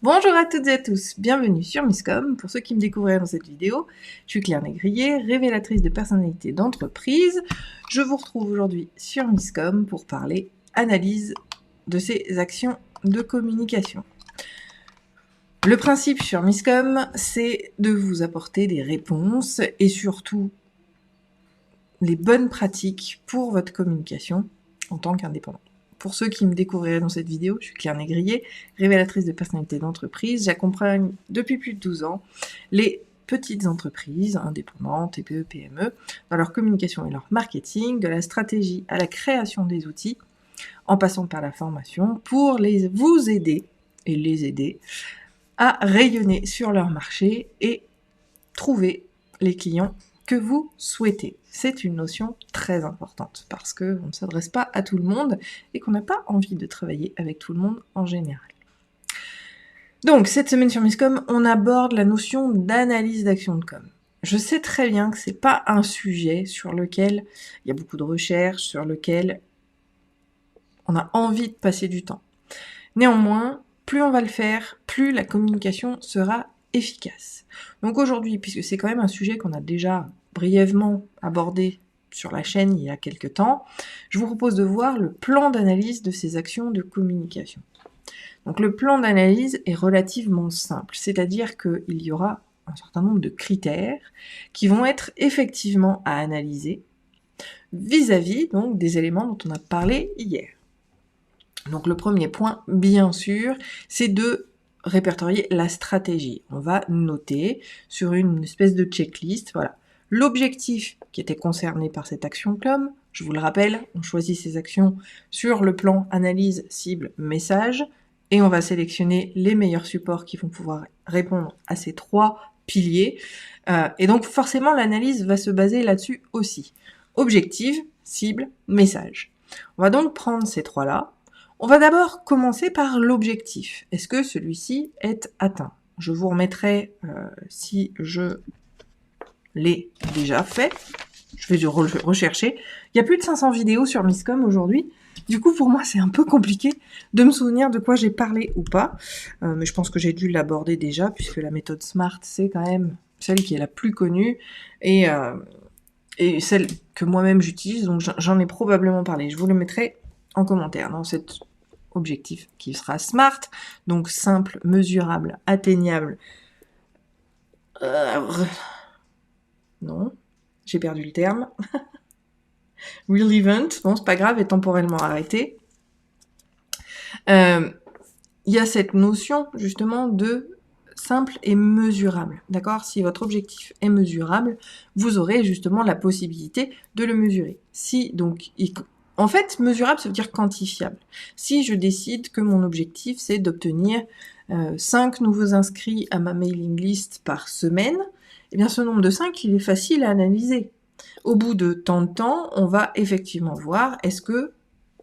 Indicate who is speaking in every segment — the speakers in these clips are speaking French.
Speaker 1: Bonjour à toutes et à tous, bienvenue sur Misscom. Pour ceux qui me découvriraient dans cette vidéo, je suis Claire Négrier, révélatrice de personnalité d'entreprise. Je vous retrouve aujourd'hui sur Misscom pour parler analyse de ces actions de communication. Le principe sur Misscom, c'est de vous apporter des réponses et surtout les bonnes pratiques pour votre communication en tant qu'indépendant. Pour ceux qui me découvriraient dans cette vidéo, je suis Claire Négrier, révélatrice de personnalité d'entreprise. J'accompagne depuis plus de 12 ans les petites entreprises, indépendantes, TPE, PME, dans leur communication et leur marketing, de la stratégie à la création des outils, en passant par la formation, pour vous aider et les aider à rayonner sur leur marché et trouver les clients que vous souhaitez. C'est une notion très importante parce qu'on ne s'adresse pas à tout le monde et qu'on n'a pas envie de travailler avec tout le monde en général. Donc, cette semaine sur Misscom, on aborde la notion d'analyse d'action de com. Je sais très bien que c'est pas un sujet sur lequel il y a beaucoup de recherches, sur lequel on a envie de passer du temps. Néanmoins, plus on va le faire, plus la communication sera efficace. Donc aujourd'hui, puisque c'est quand même un sujet qu'on a déjà brièvement abordé sur la chaîne il y a quelques temps, je vous propose de voir le plan d'analyse de ces actions de communication. Donc le plan d'analyse est relativement simple, c'est-à-dire qu'il y aura un certain nombre de critères qui vont être effectivement à analyser vis-à-vis donc des éléments dont on a parlé hier. Donc le premier point, bien sûr, c'est de répertorier la stratégie. On va noter sur une espèce de checklist, voilà, l'objectif qui était concerné par cette action com. Je vous le rappelle, on choisit ces actions sur le plan analyse, cible, message, et on va sélectionner les meilleurs supports qui vont pouvoir répondre à ces trois piliers. Et donc forcément, l'analyse va se baser là-dessus aussi. Objectif, cible, message. On va donc prendre ces trois-là. On va d'abord commencer par l'objectif. Est-ce que celui-ci est atteint? Je vous remettrai, si je l'ai déjà fait, je vais rechercher. Il y a plus de 500 vidéos sur Misscom aujourd'hui. Du coup, pour moi, c'est un peu compliqué de me souvenir de quoi j'ai parlé ou pas. Mais je pense que j'ai dû l'aborder déjà, puisque la méthode SMART, c'est quand même celle qui est la plus connue et celle que moi-même j'utilise. Donc, j'en ai probablement parlé. Je vous le mettrai en commentaire dans cet objectif qui sera SMART, donc simple, mesurable, atteignable. Non, j'ai perdu le terme. Relevant, bon c'est pas grave, et temporellement arrêté. Il y a cette notion justement de simple et mesurable, d'accord? Si votre objectif est mesurable, vous aurez justement la possibilité de le mesurer. Si donc en fait, mesurable, ça veut dire quantifiable. Si je décide que mon objectif, c'est d'obtenir 5 nouveaux inscrits à ma mailing list par semaine, eh bien ce nombre de 5, il est facile à analyser. Au bout de tant de temps, on va effectivement voir est-ce que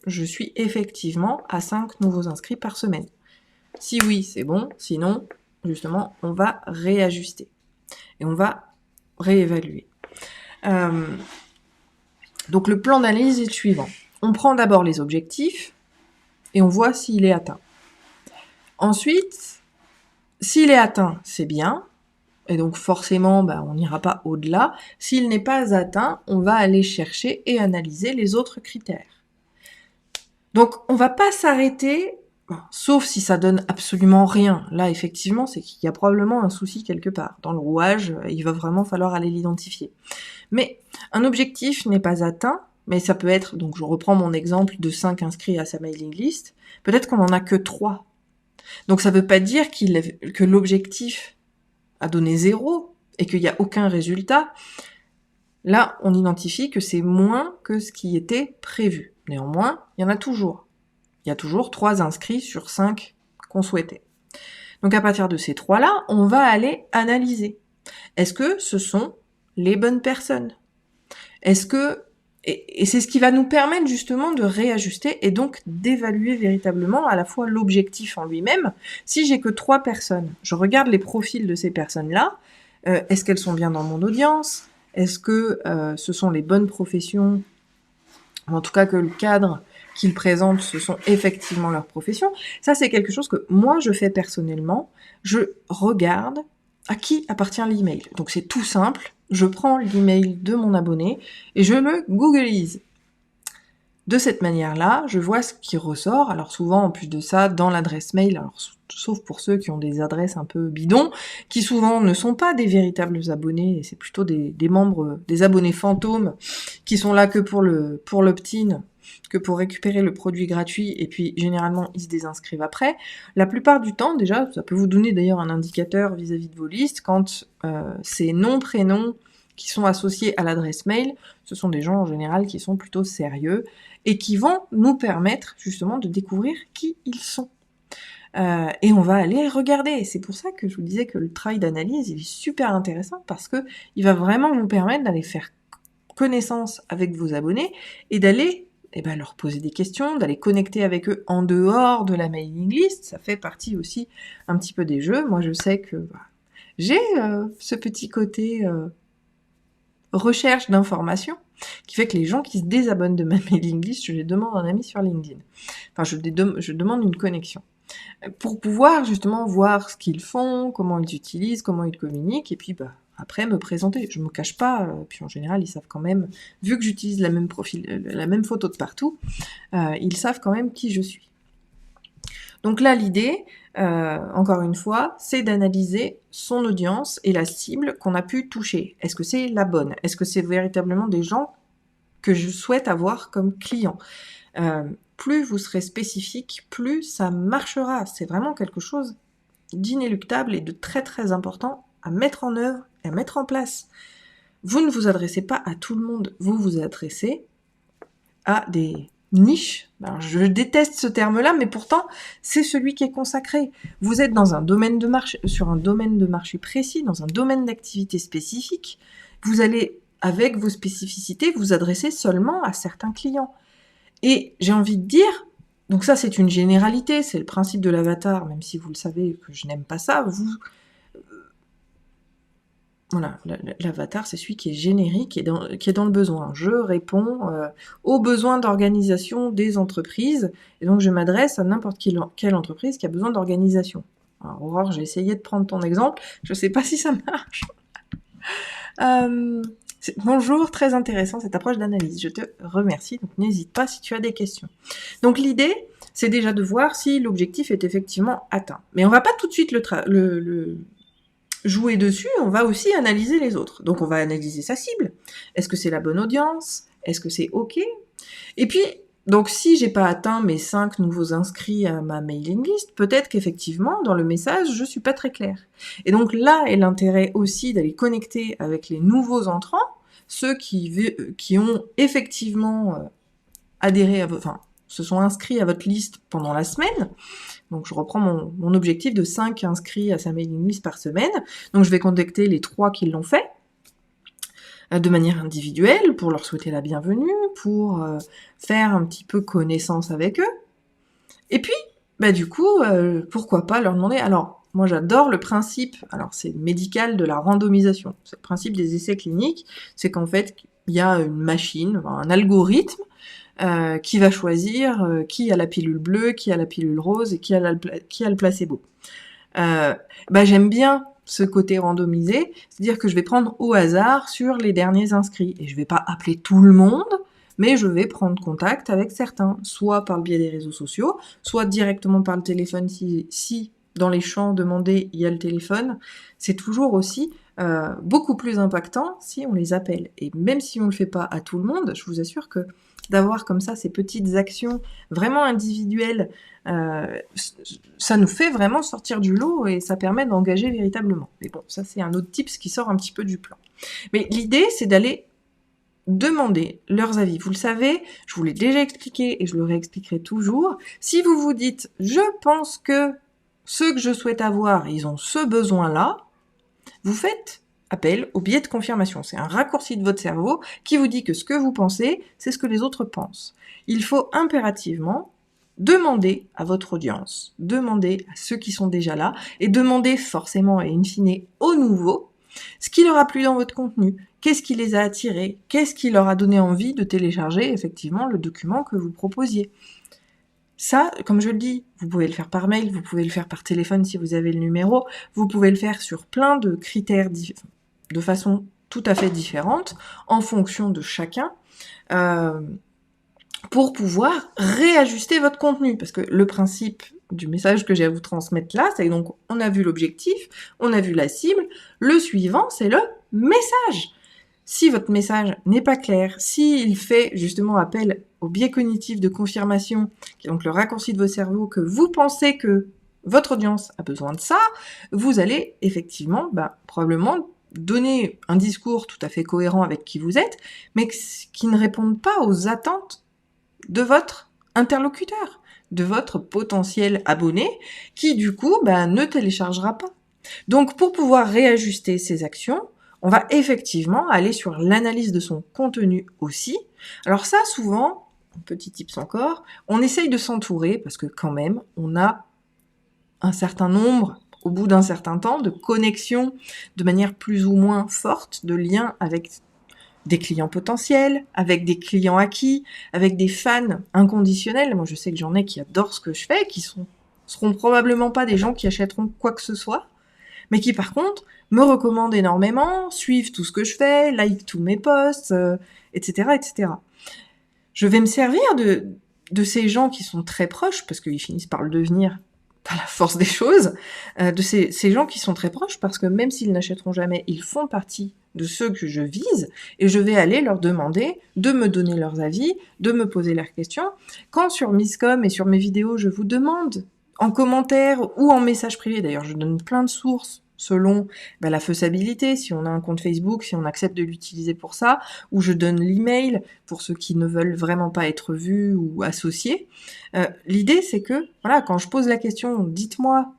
Speaker 1: je suis effectivement à 5 nouveaux inscrits par semaine. Si oui, c'est bon. Sinon, justement, on va réajuster. Et on va réévaluer. Donc le plan d'analyse est le suivant. On prend d'abord les objectifs et on voit s'il est atteint. Ensuite, s'il est atteint, c'est bien. Et donc forcément, on n'ira pas au-delà. S'il n'est pas atteint, on va aller chercher et analyser les autres critères. Donc on va pas s'arrêter, sauf si ça donne absolument rien. Là, effectivement, c'est qu'il y a probablement un souci quelque part. Dans le rouage, il va vraiment falloir aller l'identifier. Mais un objectif n'est pas atteint, mais ça peut être, donc je reprends mon exemple de 5 inscrits à sa mailing list, peut-être qu'on en a que 3. Donc ça veut pas dire que l'objectif a donné 0 et qu'il n'y a aucun résultat. Là, on identifie que c'est moins que ce qui était prévu. Néanmoins, il y en a toujours. Il y a toujours 3 inscrits sur 5 qu'on souhaitait. Donc à partir de ces 3-là, on va aller analyser. Est-ce que ce sont les bonnes personnes? Est-ce que et c'est ce qui va nous permettre justement de réajuster et donc d'évaluer véritablement à la fois l'objectif en lui-même. Si j'ai que 3 personnes, je regarde les profils de ces personnes-là. Est-ce qu'elles sont bien dans mon audience? Est-ce que ce sont les bonnes professions? En tout cas que le cadre qu'ils présentent, ce sont effectivement leur profession. Ça, c'est quelque chose que moi, je fais personnellement. Je regarde à qui appartient l'email. Donc, c'est tout simple. Je prends l'email de mon abonné et je le googlise. De cette manière-là, je vois ce qui ressort. Alors souvent, en plus de ça, dans l'adresse mail, alors sauf pour ceux qui ont des adresses un peu bidons, qui souvent ne sont pas des véritables abonnés, et c'est plutôt des membres, des abonnés fantômes, qui sont là que pour l'opt-in, que pour récupérer le produit gratuit, et puis généralement ils se désinscrivent après. La plupart du temps, déjà, ça peut vous donner d'ailleurs un indicateur vis-à-vis de vos listes, quand ces noms, prénoms qui sont associés à l'adresse mail, ce sont des gens en général qui sont plutôt sérieux, et qui vont nous permettre justement de découvrir qui ils sont. Et on va aller regarder. C'est pour ça que je vous disais que le travail d'analyse, il est super intéressant, parce que il va vraiment vous permettre d'aller faire connaissance avec vos abonnés, et d'aller leur poser des questions, d'aller connecter avec eux en dehors de la mailing list. Ça fait partie aussi un petit peu des jeux. Moi, je sais que j'ai ce petit côté recherche d'informations, qui fait que les gens qui se désabonnent de ma mailing list, je les demande un ami sur LinkedIn. Enfin, je demande une connexion. Pour pouvoir justement voir ce qu'ils font, comment ils utilisent, comment ils communiquent, et puis après me présenter. Je me cache pas, puis en général ils savent quand même, vu que j'utilise la même photo de partout, ils savent quand même qui je suis. Donc là, l'idée, encore une fois, c'est d'analyser son audience et la cible qu'on a pu toucher. Est-ce que c'est la bonne? Est-ce que c'est véritablement des gens que je souhaite avoir comme clients? Plus vous serez spécifique, plus ça marchera. C'est vraiment quelque chose d'inéluctable et de très très important à mettre en œuvre et à mettre en place. Vous ne vous adressez pas à tout le monde, vous vous adressez à des niche. Alors, je déteste ce terme-là, mais pourtant, c'est celui qui est consacré. Vous êtes dans un domaine de marché, sur un domaine de marché précis, dans un domaine d'activité spécifique. Vous allez, avec vos spécificités, vous adresser seulement à certains clients. Et j'ai envie de dire, donc ça c'est une généralité, c'est le principe de l'avatar, même si vous le savez que je n'aime pas ça, voilà, l'avatar, c'est celui qui est générique, qui est dans le besoin. Je réponds aux besoins d'organisation des entreprises, et donc je m'adresse à n'importe quelle entreprise qui a besoin d'organisation. Alors, Aurore, j'ai essayé de prendre ton exemple, je sais pas si ça marche. Bonjour, très intéressant cette approche d'analyse, je te remercie, donc n'hésite pas si tu as des questions. Donc l'idée, c'est déjà de voir si l'objectif est effectivement atteint. Mais on va pas tout de suite le jouer dessus, on va aussi analyser les autres. Donc on va analyser sa cible. Est-ce que c'est la bonne audience? Est-ce que c'est OK? Et puis, donc si j'ai pas atteint mes 5 nouveaux inscrits à ma mailing list, peut-être qu'effectivement, dans le message, je suis pas très claire. Et donc là est l'intérêt aussi d'aller connecter avec les nouveaux entrants, ceux qui ont effectivement adhéré à se sont inscrits à votre liste pendant la semaine. Donc je reprends mon objectif de 5 inscrits à sa mailing list par semaine. Donc je vais contacter les 3 qui l'ont fait de manière individuelle pour leur souhaiter la bienvenue, pour faire un petit peu connaissance avec eux. Et puis, du coup, pourquoi pas leur demander... Alors, moi j'adore le principe, alors c'est médical, de la randomisation. C'est le principe des essais cliniques, c'est qu'en fait, il y a une machine, un algorithme, qui va choisir qui a la pilule bleue, qui a la pilule rose et qui a le placebo. J'aime bien ce côté randomisé, c'est-à-dire que je vais prendre au hasard sur les derniers inscrits, et je vais pas appeler tout le monde, mais je vais prendre contact avec certains, soit par le biais des réseaux sociaux, soit directement par le téléphone si dans les champs demandés il y a le téléphone. C'est toujours aussi beaucoup plus impactant si on les appelle. Et même si on le fait pas à tout le monde, je vous assure que d'avoir comme ça ces petites actions vraiment individuelles, ça nous fait vraiment sortir du lot et ça permet d'engager véritablement. Mais bon, ça c'est un autre tips qui sort un petit peu du plan. Mais l'idée, c'est d'aller demander leurs avis. Vous le savez, je vous l'ai déjà expliqué et je le réexpliquerai toujours. Si vous vous dites « je pense que ceux que je souhaite avoir, ils ont ce besoin-là », vous faites appel au biais de confirmation. C'est un raccourci de votre cerveau qui vous dit que ce que vous pensez, c'est ce que les autres pensent. Il faut impérativement demander à votre audience, demander à ceux qui sont déjà là, et demander forcément et in fine aux nouveaux, ce qui leur a plu dans votre contenu, qu'est-ce qui les a attirés, qu'est-ce qui leur a donné envie de télécharger effectivement le document que vous proposiez. Ça, comme je le dis, vous pouvez le faire par mail, vous pouvez le faire par téléphone si vous avez le numéro, vous pouvez le faire sur plein de critères de façon tout à fait différente en fonction de chacun. Pour pouvoir réajuster votre contenu. Parce que le principe du message que j'ai à vous transmettre là, c'est donc on a vu l'objectif, on a vu la cible, le suivant, c'est le message. Si votre message n'est pas clair, s'il fait justement appel au biais cognitif de confirmation, qui est donc le raccourci de votre cerveau, que vous pensez que votre audience a besoin de ça, vous allez effectivement, probablement donner un discours tout à fait cohérent avec qui vous êtes, mais qui ne répondent pas aux attentes de votre interlocuteur, de votre potentiel abonné, qui du coup ne téléchargera pas. Donc pour pouvoir réajuster ces actions, on va effectivement aller sur l'analyse de son contenu aussi. Alors ça, souvent, petit tips encore, on essaye de s'entourer, parce que quand même, on a un certain nombre, au bout d'un certain temps, de connexions de manière plus ou moins forte, de liens avec des clients potentiels, avec des clients acquis, avec des fans inconditionnels. Moi, je sais que j'en ai qui adorent ce que je fais, qui seront probablement pas des gens qui achèteront quoi que ce soit, mais qui, par contre, me recommandent énormément, suivent tout ce que je fais, like tous mes posts, etc., etc. Je vais me servir de ces gens qui sont très proches, parce qu'ils finissent par le devenir par la force des choses, de ces gens qui sont très proches, parce que même s'ils n'achèteront jamais, ils font partie de ceux que je vise, et je vais aller leur demander de me donner leurs avis, de me poser leurs questions. Quand sur Misscom et sur mes vidéos, je vous demande en commentaire ou en message privé, d'ailleurs je donne plein de sources selon la faisabilité, si on a un compte Facebook, si on accepte de l'utiliser pour ça, ou je donne l'email pour ceux qui ne veulent vraiment pas être vus ou associés. L'idée c'est que, voilà, quand je pose la question, dites-moi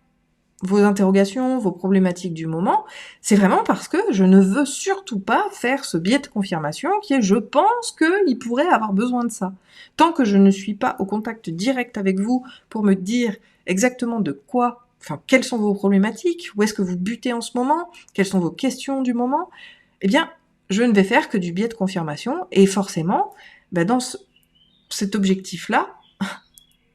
Speaker 1: vos interrogations, vos problématiques du moment, c'est vraiment parce que je ne veux surtout pas faire ce biais de confirmation qui est « je pense qu'il pourrait avoir besoin de ça ». Tant que je ne suis pas au contact direct avec vous pour me dire exactement de quoi, quelles sont vos problématiques, où est-ce que vous butez en ce moment, quelles sont vos questions du moment, eh bien, je ne vais faire que du biais de confirmation, et forcément, dans cet objectif-là,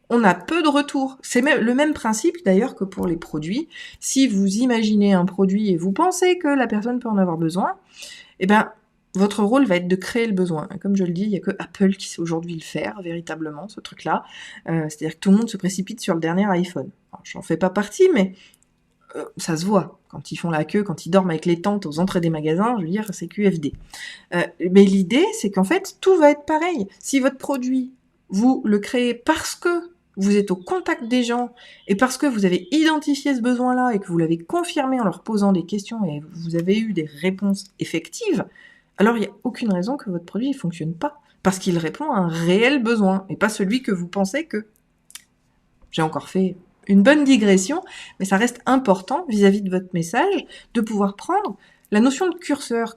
Speaker 1: on a peu de retours. C'est le même principe d'ailleurs que pour les produits. Si vous imaginez un produit et vous pensez que la personne peut en avoir besoin, votre rôle va être de créer le besoin. Comme je le dis, il n'y a que Apple qui sait aujourd'hui le faire, véritablement, ce truc-là. C'est-à-dire que tout le monde se précipite sur le dernier iPhone. Alors, j'en fais pas partie, mais ça se voit. Quand ils font la queue, quand ils dorment avec les tentes aux entrées des magasins, je veux dire, c'est QFD. Mais l'idée, c'est qu'en fait, tout va être pareil. Si votre produit, vous le créez parce que vous êtes au contact des gens et parce que vous avez identifié ce besoin-là et que vous l'avez confirmé en leur posant des questions et vous avez eu des réponses effectives, alors il n'y a aucune raison que votre produit ne fonctionne pas. Parce qu'il répond à un réel besoin et pas celui que vous pensez que. J'ai encore fait une bonne digression, mais ça reste important vis-à-vis de votre message de pouvoir prendre la notion de curseur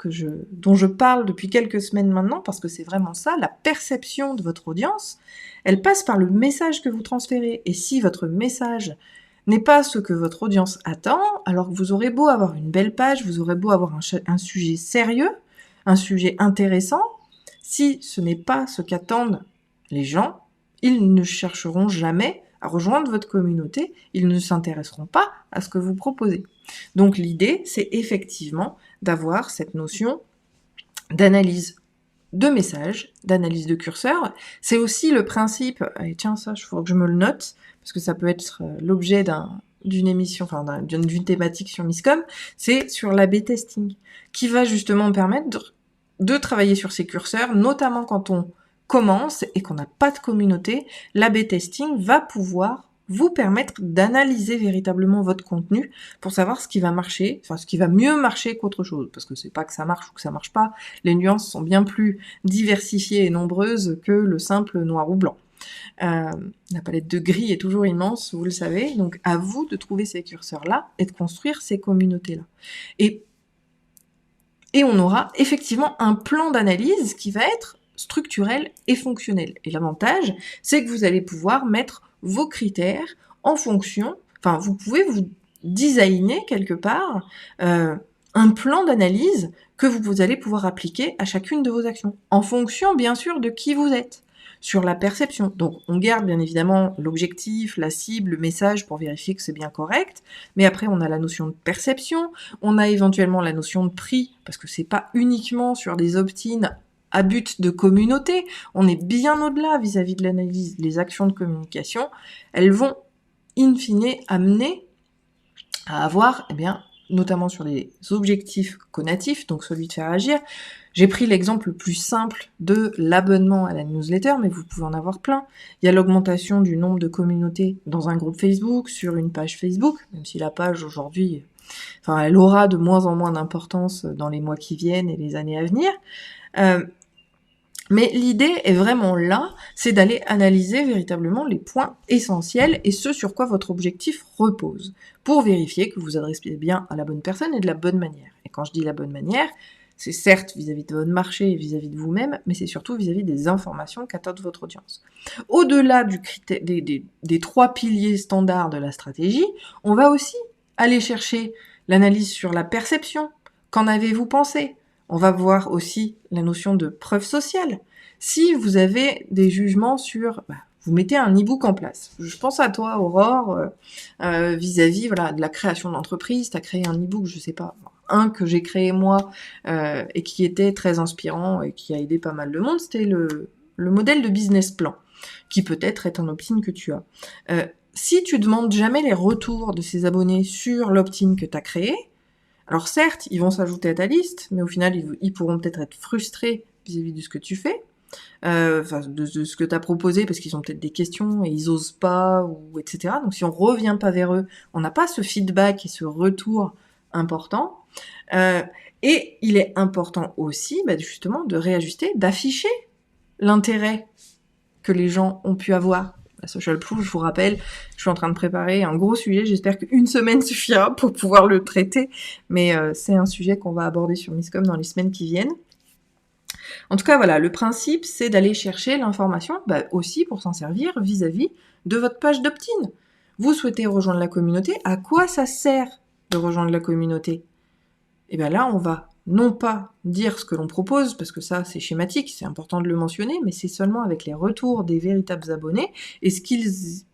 Speaker 1: dont je parle depuis quelques semaines maintenant, parce que c'est vraiment ça, la perception de votre audience, elle passe par le message que vous transférez. Et si votre message n'est pas ce que votre audience attend, alors que vous aurez beau avoir une belle page, vous aurez beau avoir un sujet sérieux, un sujet intéressant, si ce n'est pas ce qu'attendent les gens, ils ne chercheront jamais à rejoindre votre communauté, ils ne s'intéresseront pas à ce que vous proposez. Donc l'idée, c'est effectivement d'avoir cette notion d'analyse de messages, d'analyse de curseur. C'est aussi le principe, et tiens ça, il faut que je me le note, parce que ça peut être l'objet d'une émission, d'une thématique sur Misscom, c'est sur l'A/B testing, qui va justement permettre de travailler sur ces curseurs, notamment quand on commence et qu'on n'a pas de communauté. L'A/B testing va pouvoir vous permettre d'analyser véritablement votre contenu pour savoir ce qui va marcher, ce qui va mieux marcher qu'autre chose, parce que c'est pas que ça marche ou que ça marche pas, les nuances sont bien plus diversifiées et nombreuses que le simple noir ou blanc. La palette de gris est toujours immense, vous le savez, donc à vous de trouver ces curseurs-là et de construire ces communautés-là. Et on aura effectivement un plan d'analyse qui va être structurel et fonctionnel. Et l'avantage, c'est que vous allez pouvoir mettre vos critères en fonction, vous pouvez vous designer quelque part un plan d'analyse que vous allez pouvoir appliquer à chacune de vos actions, en fonction bien sûr de qui vous êtes, sur la perception. Donc on garde bien évidemment l'objectif, la cible, le message pour vérifier que c'est bien correct, mais après on a la notion de perception, on a éventuellement la notion de prix, parce que c'est pas uniquement sur des opt-in à but de communauté, on est bien au-delà vis-à-vis de l'analyse. Les actions de communication, elles vont in fine amener à avoir, notamment sur les objectifs conatifs, donc celui de faire agir. J'ai pris l'exemple le plus simple de l'abonnement à la newsletter, mais vous pouvez en avoir plein. Il y a l'augmentation du nombre de communautés dans un groupe Facebook, sur une page Facebook, même si la page aujourd'hui, elle aura de moins en moins d'importance dans les mois qui viennent et les années à venir. Mais l'idée est vraiment là, c'est d'aller analyser véritablement les points essentiels et ce sur quoi votre objectif repose, pour vérifier que vous adressez bien à la bonne personne et de la bonne manière. Et quand je dis la bonne manière, c'est certes vis-à-vis de votre marché et vis-à-vis de vous-même, mais c'est surtout vis-à-vis des informations qu'attend votre audience. Au-delà du critère, des 3 piliers standards de la stratégie, on va aussi aller chercher l'analyse sur la perception. Qu'en avez-vous pensé ? On va voir aussi la notion de preuve sociale. Si vous avez des jugements sur... vous mettez un e-book en place. Je pense à toi, Aurore, vis-à-vis de la création d'entreprise. Tu as créé un e-book, je sais pas, un que j'ai créé moi, et qui était très inspirant et qui a aidé pas mal de monde, c'était le modèle de business plan, qui peut-être est un opt-in que tu as. Si tu demandes jamais les retours de ces abonnés sur l'opt-in que tu as créé, alors certes, ils vont s'ajouter à ta liste, mais au final, ils pourront peut-être être frustrés vis-à-vis de ce que tu fais, de ce que tu as proposé, parce qu'ils ont peut-être des questions et ils osent pas, ou etc. Donc si on revient pas vers eux, on n'a pas ce feedback et ce retour important. Et il est important aussi, justement, de réajuster, d'afficher l'intérêt que les gens ont pu avoir. La social proof, je vous rappelle, je suis en train de préparer un gros sujet, j'espère qu'une semaine suffira pour pouvoir le traiter, mais c'est un sujet qu'on va aborder sur Misscom dans les semaines qui viennent. En tout cas, voilà, le principe, c'est d'aller chercher l'information, aussi pour s'en servir vis-à-vis de votre page d'opt-in. Vous souhaitez rejoindre la communauté, à quoi ça sert de rejoindre la communauté ? Et bien là, on va non pas dire ce que l'on propose, parce que ça, c'est schématique, c'est important de le mentionner, mais c'est seulement avec les retours des véritables abonnés et ce qu'ils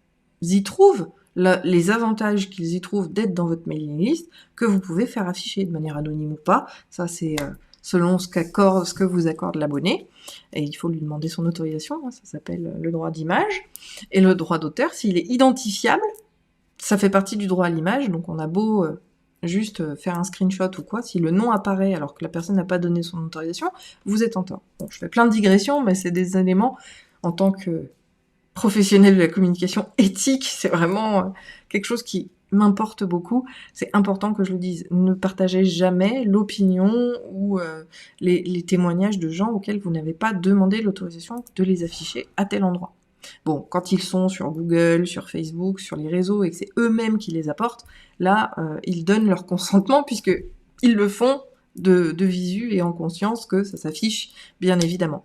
Speaker 1: y trouvent, les avantages qu'ils y trouvent d'être dans votre mailing list, que vous pouvez faire afficher de manière anonyme ou pas. Ça, c'est selon ce que vous accorde l'abonné. Et il faut lui demander son autorisation, ça s'appelle le droit d'image. Et le droit d'auteur, s'il est identifiable, ça fait partie du droit à l'image, donc on a beau... juste faire un screenshot ou quoi, si le nom apparaît alors que la personne n'a pas donné son autorisation, vous êtes en tort. Bon, je fais plein de digressions, mais c'est des éléments, en tant que professionnel de la communication éthique, c'est vraiment quelque chose qui m'importe beaucoup. C'est important que je le dise. Ne partagez jamais l'opinion ou les témoignages de gens auxquels vous n'avez pas demandé l'autorisation de les afficher à tel endroit. Bon, quand ils sont sur Google, sur Facebook, sur les réseaux, et que c'est eux-mêmes qui les apportent, là, ils donnent leur consentement, puisqu'ils le font de visu et en conscience que ça s'affiche, bien évidemment.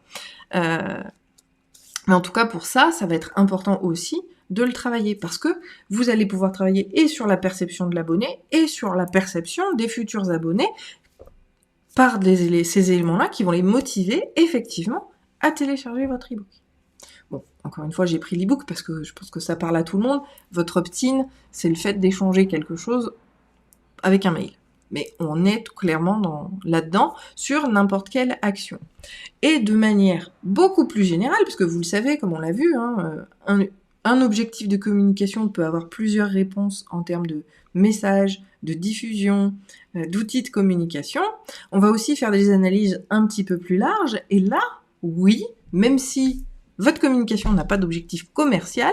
Speaker 1: Mais en tout cas, pour ça, ça va être important aussi de le travailler, parce que vous allez pouvoir travailler et sur la perception de l'abonné, et sur la perception des futurs abonnés, par ces éléments-là qui vont les motiver, effectivement, à télécharger votre e-book. Bon, encore une fois, j'ai pris l'e-book parce que je pense que ça parle à tout le monde. Votre opt-in, c'est le fait d'échanger quelque chose avec un mail. Mais on est clairement là-dedans sur n'importe quelle action. Et de manière beaucoup plus générale, puisque vous le savez, comme on l'a vu, un objectif de communication peut avoir plusieurs réponses en termes de messages, de diffusion, d'outils de communication. On va aussi faire des analyses un petit peu plus larges. Et là, oui, même si votre communication n'a pas d'objectif commercial,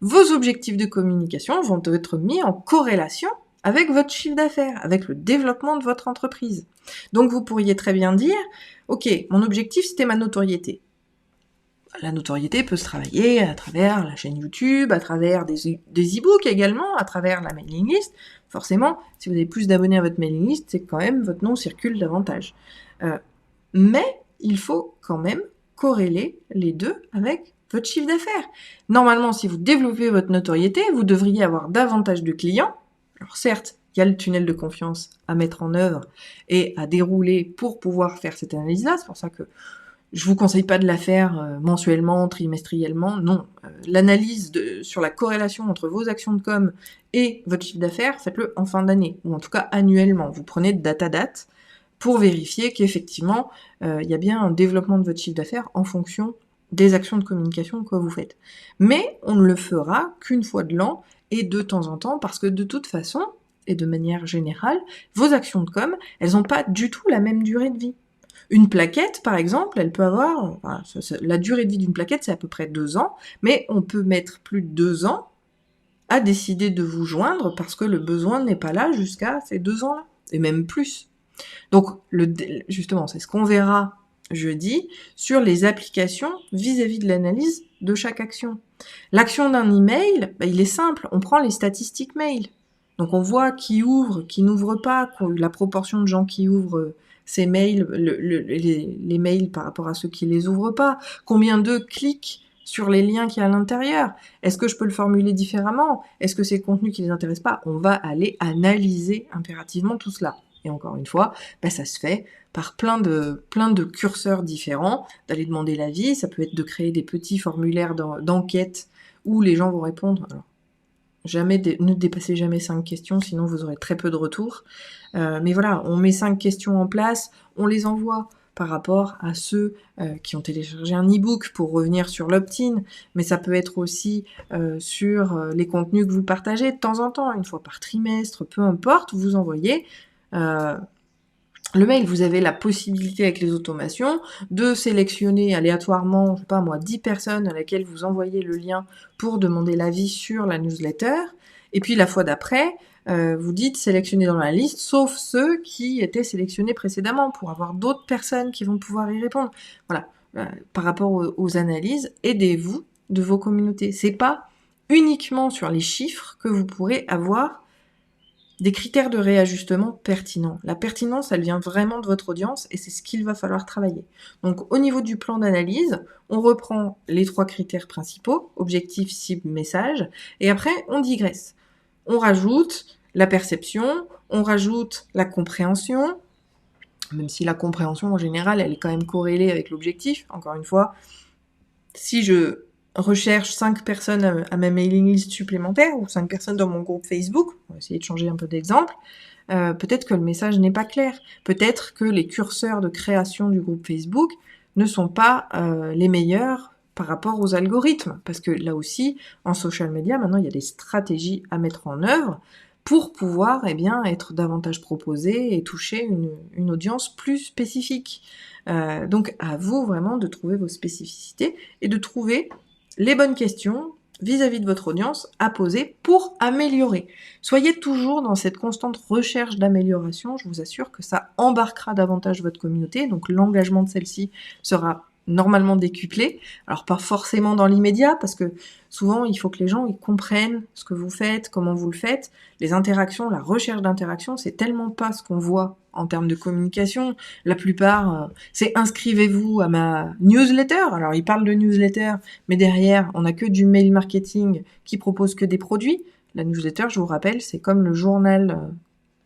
Speaker 1: vos objectifs de communication vont être mis en corrélation avec votre chiffre d'affaires, avec le développement de votre entreprise. Donc vous pourriez très bien dire, ok, mon objectif c'était ma notoriété. La notoriété peut se travailler à travers la chaîne YouTube, à travers des e-books également, à travers la mailing list. Forcément, si vous avez plus d'abonnés à votre mailing list, c'est que quand même votre nom circule davantage. Mais il faut quand même corréler les deux avec votre chiffre d'affaires. Normalement, si vous développez votre notoriété, vous devriez avoir davantage de clients. Alors certes, il y a le tunnel de confiance à mettre en œuvre et à dérouler pour pouvoir faire cette analyse-là. C'est pour ça que je vous conseille pas de la faire mensuellement, trimestriellement, non. L'analyse sur la corrélation entre vos actions de com et votre chiffre d'affaires, faites-le en fin d'année, ou en tout cas annuellement. Vous prenez date à date pour vérifier qu'effectivement, il y a bien un développement de votre chiffre d'affaires en fonction des actions de communication que vous faites. Mais on ne le fera qu'une fois de l'an et de temps en temps, parce que de toute façon, et de manière générale, vos actions de com, elles n'ont pas du tout la même durée de vie. Une plaquette, par exemple, elle peut avoir... la durée de vie d'une plaquette, c'est à peu près 2 ans, mais on peut mettre plus de 2 ans à décider de vous joindre parce que le besoin n'est pas là jusqu'à ces 2 ans-là, et même plus. Donc, justement, c'est ce qu'on verra jeudi sur les applications vis-à-vis de l'analyse de chaque action. L'action d'un email, il est simple, on prend les statistiques mail. Donc on voit qui ouvre, qui n'ouvre pas, la proportion de gens qui ouvrent ces mails, les mails par rapport à ceux qui les ouvrent pas, combien d'eux cliquent sur les liens qu'il y a à l'intérieur. Est-ce que je peux le formuler différemment? Est-ce que c'est le contenu qui les intéresse pas? On va aller analyser impérativement tout cela. Et encore une fois, ça se fait par plein de curseurs différents, d'aller demander l'avis. Ça peut être de créer des petits formulaires d'enquête où les gens vont répondre. Alors, ne dépassez jamais 5 questions, sinon vous aurez très peu de retours. Mais voilà, on met 5 questions en place, on les envoie par rapport à ceux qui ont téléchargé un e-book pour revenir sur l'opt-in, mais ça peut être aussi sur les contenus que vous partagez de temps en temps, une fois par trimestre, peu importe, vous envoyez le mail. Vous avez la possibilité avec les automations de sélectionner aléatoirement, 10 personnes à laquelle vous envoyez le lien pour demander l'avis sur la newsletter, et puis la fois d'après, vous dites sélectionner dans la liste, sauf ceux qui étaient sélectionnés précédemment, pour avoir d'autres personnes qui vont pouvoir y répondre. Voilà, par rapport aux analyses, aidez-vous de vos communautés. C'est pas uniquement sur les chiffres que vous pourrez avoir des critères de réajustement pertinents. La pertinence, elle vient vraiment de votre audience et c'est ce qu'il va falloir travailler. Donc, au niveau du plan d'analyse, on reprend les 3 critères principaux, objectif, cible, message, et après, on digresse. On rajoute la perception, on rajoute la compréhension, même si la compréhension, en général, elle est quand même corrélée avec l'objectif. Encore une fois, si je recherche 5 personnes à ma mailing list supplémentaire, ou 5 personnes dans mon groupe Facebook, on va essayer de changer un peu d'exemple, peut-être que le message n'est pas clair, peut-être que les curseurs de création du groupe Facebook ne sont pas les meilleurs par rapport aux algorithmes, parce que là aussi, en social media, maintenant, il y a des stratégies à mettre en œuvre pour pouvoir être davantage proposé et toucher une audience plus spécifique. Donc à vous vraiment de trouver vos spécificités et de trouver les bonnes questions vis-à-vis de votre audience à poser pour améliorer. Soyez toujours dans cette constante recherche d'amélioration, je vous assure que ça embarquera davantage votre communauté, donc l'engagement de celle-ci sera normalement décuplé. Alors pas forcément dans l'immédiat, parce que souvent il faut que les gens ils comprennent ce que vous faites, comment vous le faites. Les interactions, la recherche d'interaction, c'est tellement pas ce qu'on voit en termes de communication. La plupart, c'est inscrivez-vous à ma newsletter. Alors ils parlent de newsletter, mais derrière, on n'a que du mail marketing qui propose que des produits. La newsletter, je vous rappelle, c'est comme le journal,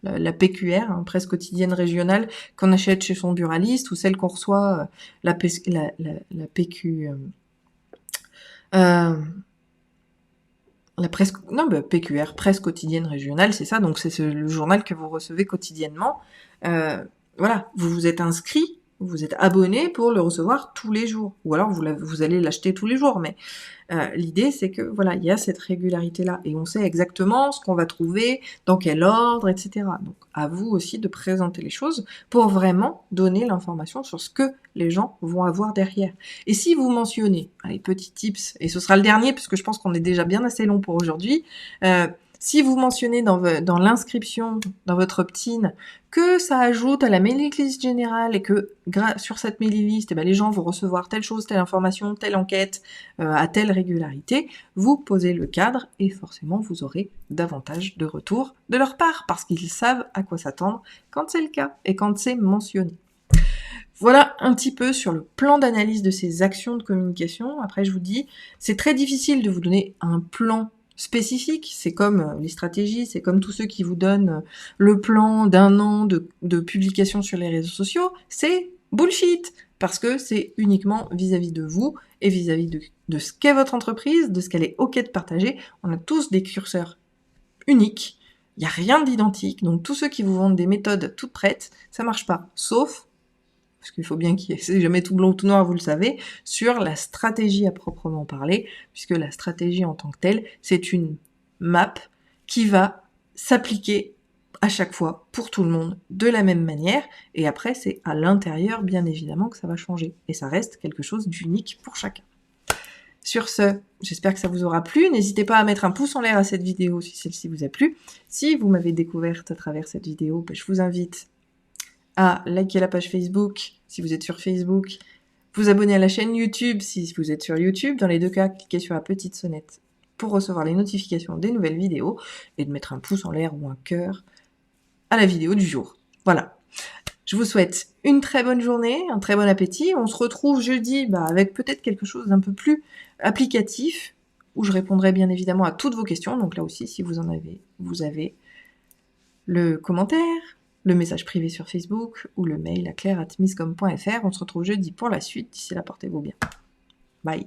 Speaker 1: la PQR, presse quotidienne régionale, qu'on achète chez son buraliste, ou celle qu'on reçoit, la PQ... la presse, PQR, presse quotidienne régionale, c'est ça, donc c'est le journal que vous recevez quotidiennement. Voilà, vous vous êtes inscrit, vous êtes abonné pour le recevoir tous les jours, ou alors vous allez l'acheter tous les jours, mais l'idée c'est que voilà, il y a cette régularité-là, et on sait exactement ce qu'on va trouver, dans quel ordre, etc. Donc à vous aussi de présenter les choses pour vraiment donner l'information sur ce que les gens vont avoir derrière. Et si vous mentionnez, allez, petit tips, et ce sera le dernier, puisque je pense qu'on est déjà bien assez long pour aujourd'hui, si vous mentionnez dans l'inscription, dans votre opt-in, que ça ajoute à la mailing list générale et que sur cette mailing list, les gens vont recevoir telle chose, telle information, telle enquête, à telle régularité, vous posez le cadre et forcément vous aurez davantage de retours de leur part parce qu'ils savent à quoi s'attendre quand c'est le cas et quand c'est mentionné. Voilà un petit peu sur le plan d'analyse de ces actions de communication. Après, je vous dis, c'est très difficile de vous donner un plan spécifiques. C'est comme les stratégies, c'est comme tous ceux qui vous donnent le plan d'1 an de publication sur les réseaux sociaux. C'est bullshit, parce que c'est uniquement vis-à-vis de vous et vis-à-vis de ce qu'est votre entreprise, de ce qu'elle est OK de partager. On a tous des curseurs uniques. Il n'y a rien d'identique. Donc tous ceux qui vous vendent des méthodes toutes prêtes, ça marche pas. Sauf, parce qu'il faut bien qu'il y ait, c'est jamais tout blanc ou tout noir, vous le savez, sur la stratégie à proprement parler, puisque la stratégie en tant que telle, c'est une map qui va s'appliquer à chaque fois pour tout le monde de la même manière, et après c'est à l'intérieur bien évidemment que ça va changer, et ça reste quelque chose d'unique pour chacun. Sur ce, j'espère que ça vous aura plu. N'hésitez pas à mettre un pouce en l'air à cette vidéo si celle-ci vous a plu. Si vous m'avez découverte à travers cette vidéo, je vous invite à liker la page Facebook si vous êtes sur Facebook, vous abonner à la chaîne YouTube si vous êtes sur YouTube. Dans les deux cas, cliquez sur la petite sonnette pour recevoir les notifications des nouvelles vidéos et de mettre un pouce en l'air ou un cœur à la vidéo du jour. Voilà. Je vous souhaite une très bonne journée, un très bon appétit. On se retrouve jeudi avec peut-être quelque chose d'un peu plus applicatif, où je répondrai bien évidemment à toutes vos questions. Donc là aussi, si vous en avez, vous avez le commentaire, le message privé sur Facebook ou le mail à claire@miscom.fr. On se retrouve jeudi pour la suite. D'ici là, portez-vous bien. Bye.